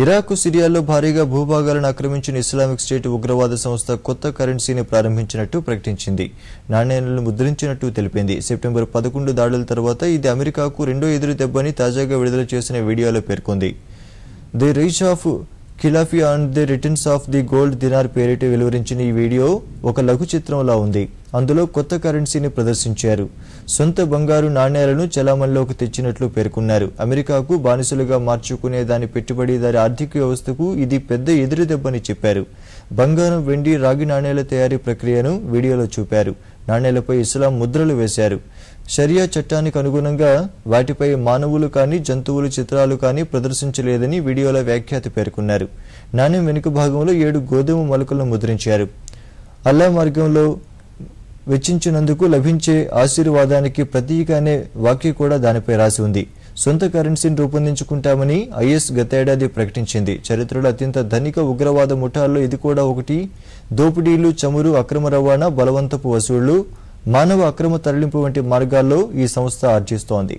Iraq, సిరియాలో భారీగా భూభాగాలను ఆక్రమించిన ఇస్లామిక్ స్టేట్ ఉగ్రవాద సంస్థ కొత్త కరెన్సీని ప్రారంభించినట్టు ప్రకటించింది. నాణేలను ముద్రించినట్టు తెలిపింది. సెప్టెంబర్ 11 దాడుల తర్వాత ఇది అమెరికాకు రెండో ఎదురు దెబ్బని తాజాగా విడుదల చేసిన వీడియోలో పేర్కొంది. ది రీచ్ ఆఫ్ ఖిలాఫియా and the returns of the gold దినార్ పేరిట వెలువరించిన ఈ వీడియో ఒక లఘు చిత్రంలా ఉంది. అందులో కొత్త కరెన్సీని ప్రదర్శించారు. సొంత బంగారు నాణేలను చలామణిలోకి తెచ్చినట్లు పేర్కొన్నారు. అమెరికాకు బానిసలుగా మార్చుకునే దాని పెట్టుబడిదారి ఆర్థిక వ్యవస్థకు ఇది పెద్ద ఎదురుదెబ్బని చెప్పారు. బంగారం, వెండి, రాగి నాణేల తయారీ ప్రక్రియను వీడియోలో చూపారు. నాణేలపై ఇస్లాం ముద్రలు వేశారు. షరియా చట్టానికి అనుగుణంగా వాటిపై మానవులు కానీ జంతువుల చిత్రాలు కానీ ప్రదర్శించలేదని వీడియోలో వ్యాఖ్యాత పేర్కొన్నారు. నాణ్యం వెనుక భాగంలో 7 గోధుమ మొలకలను ముద్రించారు. అల్లా మార్గంలో వెచ్చించినందుకు లభించే ఆశీర్వాదానికి ప్రతీక అనే వాక్యం కూడా దానిపై రాసి ఉంది. సొంత కరెన్సీని రూపొందించుకుంటామని ఐఎస్ గతేడాది ప్రకటించింది. చరిత్రలో అత్యంత ధనిక ఉగ్రవాద ముఠాల్లో ఇది కూడా ఒకటి. దోపిడీలు, చమురు, అక్రమ రవాణా, బలవంతపు వసూళ్లు, మానవ అక్రమ తరలింపు వంటి మార్గాల్లో ఈ సంస్థ ఆర్జిస్తోంది.